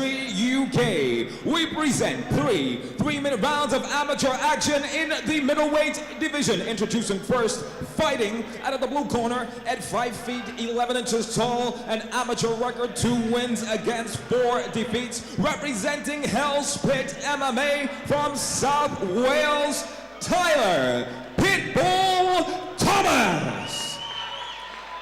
UK, we present three-minute rounds of amateur action in the middleweight division. Introducing first, fighting out of the blue corner at 5 feet 11 inches tall, an amateur record, 2 wins against 4 defeats, representing Hell's Pit MMA from South Wales, Tyler Pitbull Thomas.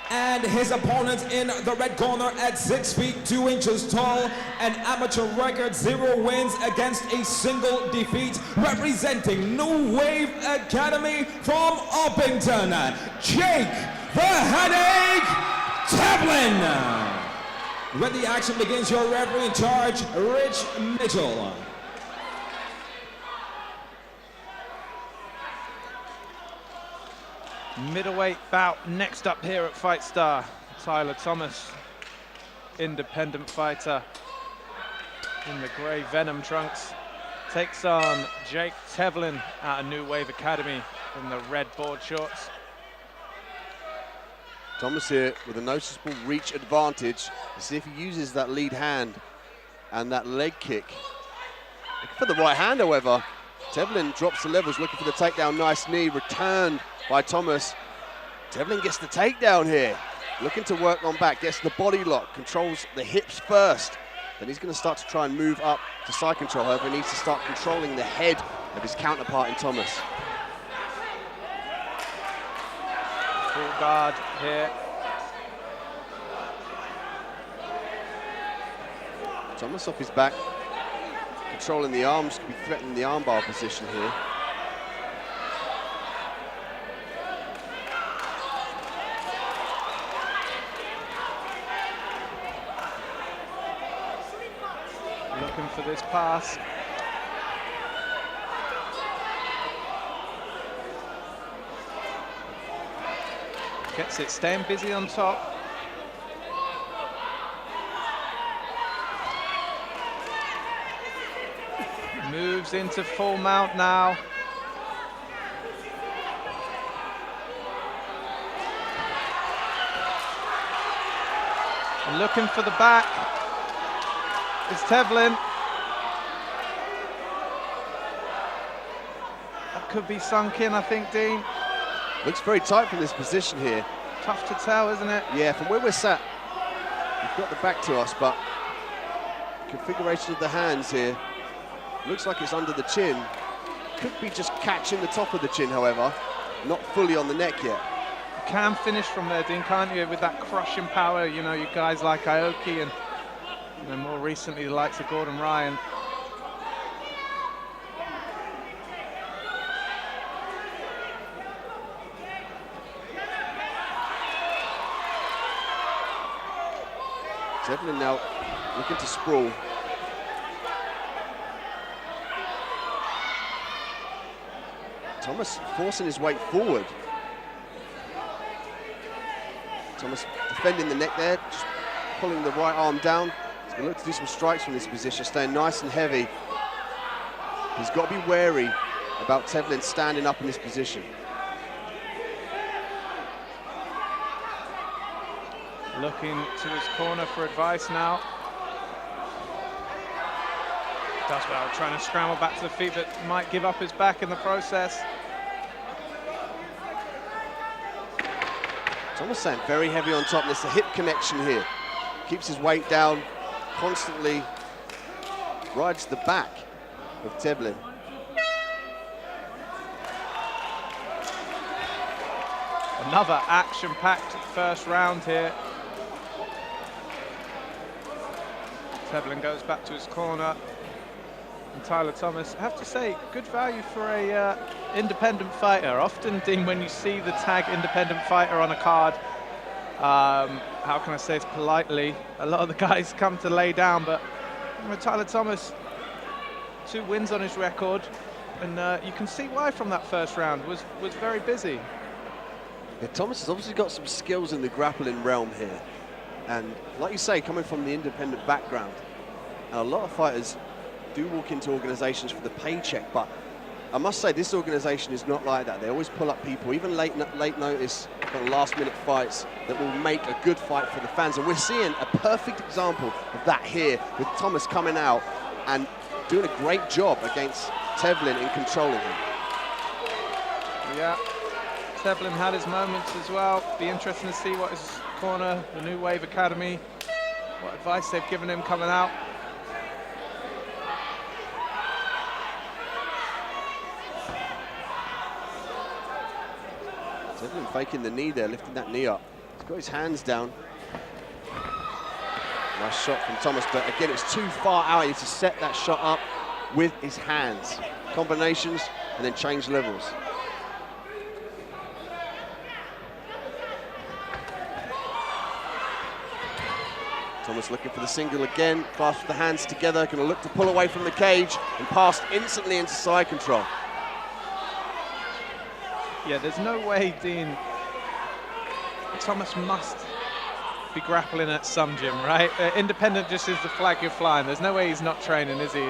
And his opponent in the red corner at 6 feet 2 inches tall, an amateur record, 0 wins against a single defeat, representing New Wave Academy from Uppington, Jake the Headache Tevlin. When the action begins, your referee in charge, Rich Mitchell. Middleweight bout next up here at FIGHTSTAR. Tyler Thomas, independent fighter in the grey Venom trunks, takes on Jake Tevlin out of New Wave Academy in the red board shorts. Thomas here with a noticeable reach advantage. Let's see if he uses that lead hand and that leg kick. Looking for the right hand, however. Tevlin drops the levels, looking for the takedown. Nice knee, returned by Thomas. Tevlin gets the takedown here. Looking to work on back, gets the body lock, controls the hips first. Then he's going to start to try and move up to side control. However, he needs to start controlling the head of his counterpart in Thomas. Full guard here. Thomas off his back, controlling the arms, could be threatening the armbar position here. Looking for this pass. Gets it, staying busy on top. Moves into full mount now. And looking for the back is Tevlin. That could be sunk in, I think, Dean. Looks very tight from this position here. Tough to tell, isn't it? Yeah, from where we're sat, we've got the back to us, but configuration of the hands here looks like it's under the chin. Could be just catching the top of the chin, however, not fully on the neck yet. You can finish from there, Dean, can't you? With that crushing power, you know, you guys like Aoki and more recently the likes of Gordon Ryan. Tevlin now looking to sprawl. Thomas forcing his weight forward. Thomas defending the neck there, just pulling the right arm down. He's going to look to do some strikes from this position, staying nice and heavy. He's got to be wary about Tevlin standing up in this position. Looking to his corner for advice now. Does well, trying to scramble back to the feet, but might give up his back in the process. Thomas saying very heavy on top, and there's a hip connection here. Keeps his weight down, constantly rides the back of Tevlin. Another action-packed first round here. Tevlin goes back to his corner. And Tyler Thomas, I have to say, good value for a independent fighter. Often, Dean, when you see the tag independent fighter on a card, how can I say this politely, a lot of the guys come to lay down, but Tyler Thomas, 2 wins on his record, and you can see why from that first round, was very busy. Yeah, Thomas has obviously got some skills in the grappling realm here. And like you say, coming from the independent background, a lot of fighters do walk into organizations for the paycheck, but I must say, this organisation is not like that. They always pull up people, even late notice, kind of last-minute fights that will make a good fight for the fans. And we're seeing a perfect example of that here, with Thomas coming out and doing a great job against Tevlin in controlling him. Yeah, Tevlin had his moments as well. Be interesting to see what his corner, the New Wave Academy, what advice they've given him coming out. Tevlin faking the knee there, lifting that knee up. He's got his hands down. Nice shot from Thomas, but again, it's too far out. He needs to set that shot up with his hands. Combinations, and then change levels. Thomas looking for the single again, clasps the hands together, going to look to pull away from the cage and pass instantly into side control. Yeah, there's no way, Dean. Thomas must be grappling at some gym, right? Independent just is the flag you're flying. There's no way he's not training, is he?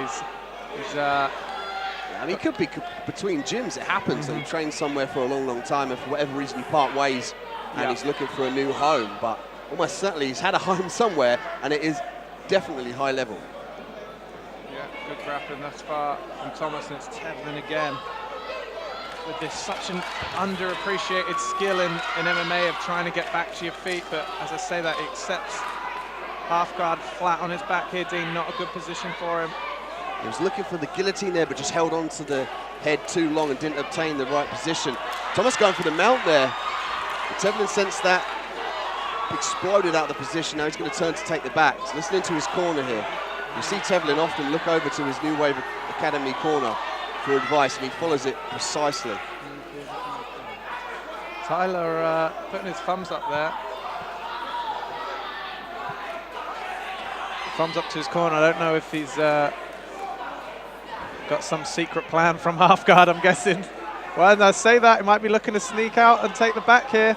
And he could be between gyms. It happens that he trains somewhere for a long, long time, and for whatever reason you part ways and he's looking for a new home. But almost certainly he's had a home somewhere, and it is definitely high level. Yeah, good grappling thus far from Thomas, and it's Tevlin again. With this such an underappreciated skill in MMA of trying to get back to your feet, but as I say that, he accepts half guard flat on his back here, Dean. Not a good position for him. He was looking for the guillotine there, but just held on to the head too long and didn't obtain the right position. Thomas going for the mount there. But Tevlin sensed that, exploded out of the position. Now he's going to turn to take the back. He's listening to his corner here. You see Tevlin often look over to his New Wave Academy corner for advice, and he follows it precisely. Tyler putting his thumbs up there. Thumbs up to his corner. I don't know if he's got some secret plan from half guard, I'm guessing. Well, I say that, he might be looking to sneak out and take the back here.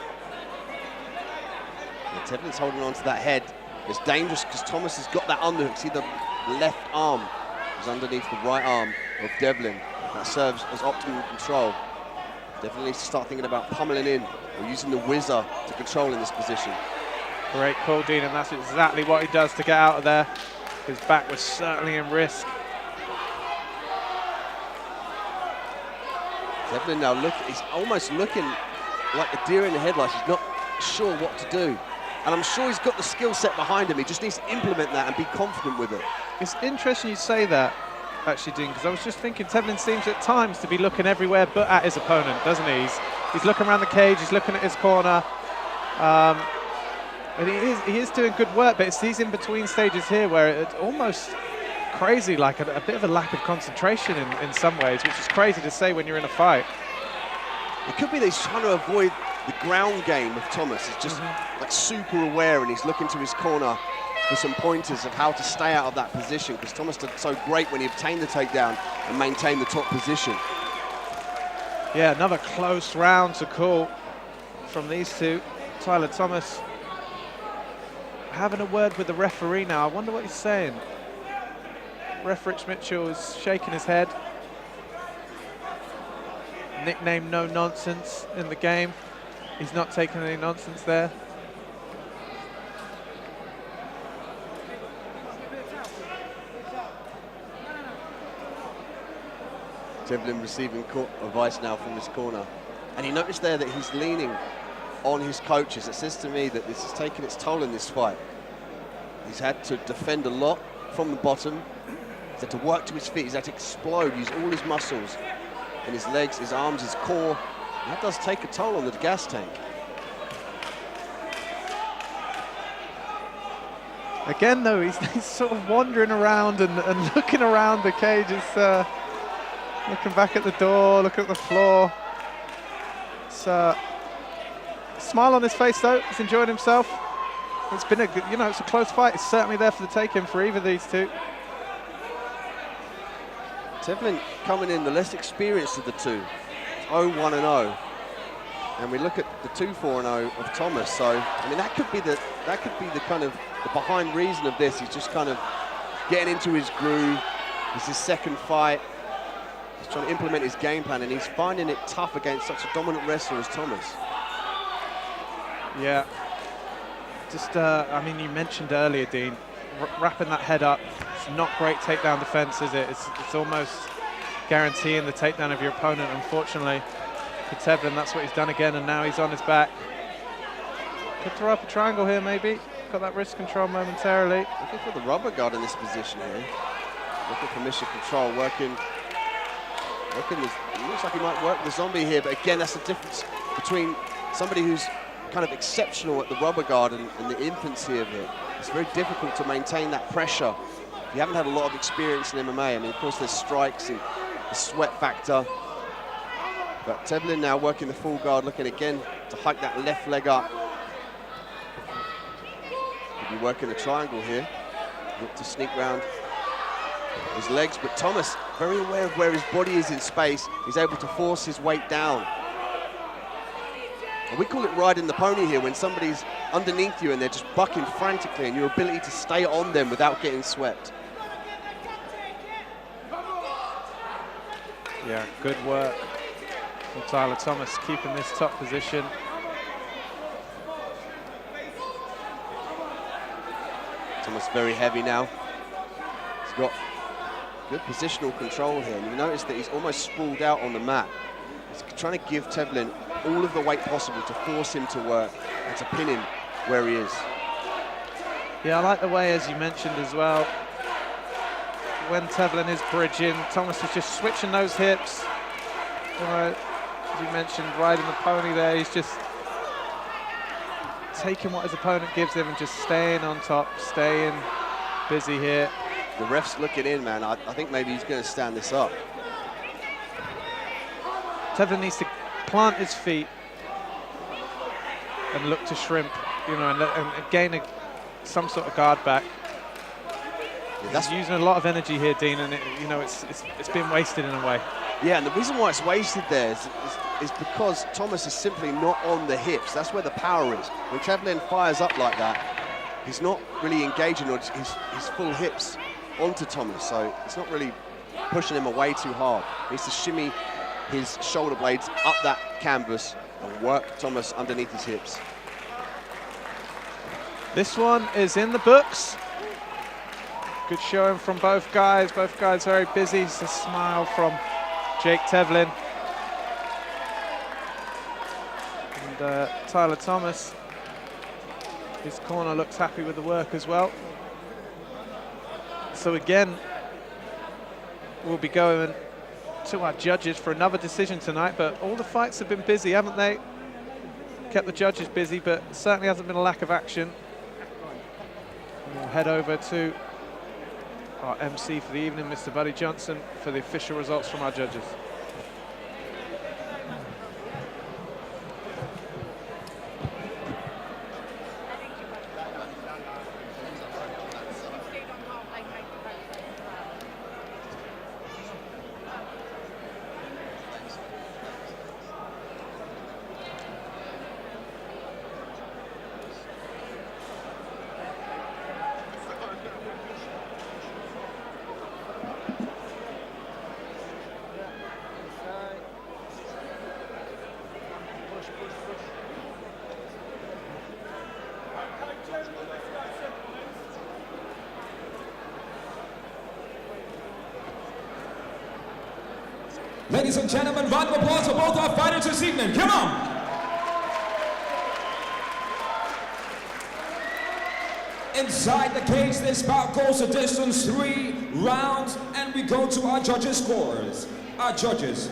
Yeah, Tevlin's holding on to that head. It's dangerous because Thomas has got that underhook. See, the left arm is underneath the right arm of Devlin. That serves as optimum control. Definitely needs to start thinking about pummeling in or using the whizzer to control in this position. Great call, Dean, and that's exactly what he does to get out of there. His back was certainly in risk. Tevlin now he's almost looking like a deer in the headlights. He's not sure what to do. And I'm sure he's got the skill set behind him. He just needs to implement that and be confident with it. It's interesting you say that, actually, Dean, because I was just thinking Tevlin seems at times to be looking everywhere but at his opponent, doesn't he? He's looking around the cage, he's looking at his corner. And he is doing good work, but it's these in-between stages here where it's almost crazy, like a bit of a lack of concentration in some ways, which is crazy to say when you're in a fight. It could be that he's trying to avoid the ground game of Thomas. He's just like super aware, and he's looking to his corner for some pointers of how to stay out of that position, because Thomas did so great when he obtained the takedown and maintained the top position. Yeah, another close round to call from these two. Tyler Thomas having a word with the referee now. I wonder what he's saying. Ref Rich Mitchell is shaking his head. Nickname No Nonsense in the game. He's not taking any nonsense there. Tevlin receiving advice now from his corner. And you notice there that he's leaning on his coaches. It says to me that this has taken its toll in this fight. He's had to defend a lot from the bottom. He's had to work to his feet. He's had to explode, use all his muscles in his legs, his arms, his core. And that does take a toll on the gas tank. Again, though, he's sort of wandering around and looking around the cage. He's looking back at the door, looking at the floor. It's smile on his face, though. He's enjoying himself. It's been a good, it's a close fight. It's certainly there for the taking for either of these two. Tevlin coming in the less experienced of the two. 0-1-0. And we look at the 2-4-0 of Thomas. So, I mean, that could be the kind of the behind reason of this. He's just kind of getting into his groove. It's his second fight. He's trying to implement his game plan, and he's finding it tough against such a dominant wrestler as Thomas. Yeah. Just, I mean, you mentioned earlier, Dean, wrapping that head up. It's not great takedown defense, is it? It's almost guaranteeing the takedown of your opponent. Unfortunately, for Tevlin, that's what he's done again, and now he's on his back. Could throw up a triangle here, maybe. Got that wrist control momentarily. Looking for the rubber guard in this position here. Looking for mission control, working this, it looks like he might work the zombie here, but again, that's the difference between somebody who's kind of exceptional at the rubber guard and the infancy of it. It's very difficult to maintain that pressure. You haven't had a lot of experience in MMA. I mean, of course, there's strikes and the sweat factor. But Tevlin now working the full guard, looking again to hike that left leg up. He'll be working the triangle here. Look to sneak round his legs, but Thomas, very aware of where his body is in space, he's able to force his weight down. And we call it riding the pony here, when somebody's underneath you and they're just bucking frantically, and your ability to stay on them without getting swept. Yeah, good work from Tyler Thomas, keeping this top position. Thomas very heavy now. He's got good positional control here, and you notice that he's almost sprawled out on the mat. He's trying to give Tevlin all of the weight possible to force him to work and to pin him where he is. Yeah, I like the way, as you mentioned as well, when Tevlin is bridging, Thomas is just switching those hips. You know, as you mentioned, riding the pony there, he's just taking what his opponent gives him and just staying on top, staying busy here. The ref's looking in, man. I think maybe he's going to stand this up. Tevlin needs to plant his feet and look to shrimp, you know, and gain some sort of guard back. Yeah, he's using a lot of energy here, Dean, and you know, it's been wasted in a way. Yeah, and the reason why it's wasted there is because Thomas is simply not on the hips. That's where the power is. When Tevlin fires up like that, he's not really engaging his full hips onto Thomas, so it's not really pushing him away too hard. He needs to shimmy his shoulder blades up that canvas and work Thomas underneath his hips. This one is in the books. Good showing from both guys. Both guys very busy. It's a smile from Jake Tevlin. And Tyler Thomas, his corner looks happy with the work as well. So again, we'll be going to our judges for another decision tonight, but all the fights have been busy, haven't they? Kept the judges busy, but certainly hasn't been a lack of action. And we'll head over to our MC for the evening, Mr. Buddy Johnson, for the official results from our judges. Ladies and gentlemen, round of applause for both our fighters this evening. Come on! Inside the cage, this bout goes a distance 3 rounds, and we go to our judges' scores. Our judges,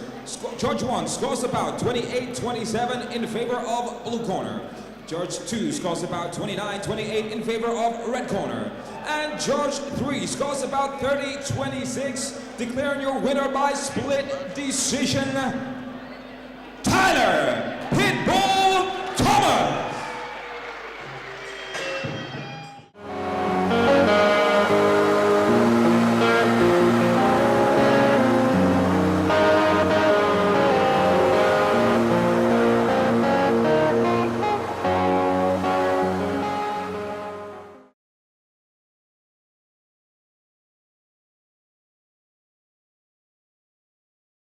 Judge 1 scores about 28-27 in favor of blue corner. Judge 2 scores about 29-28 in favor of red corner. And Judge 3 scores about 30-26, declaring your winner by split decision, Tyler Pitbull Thomas.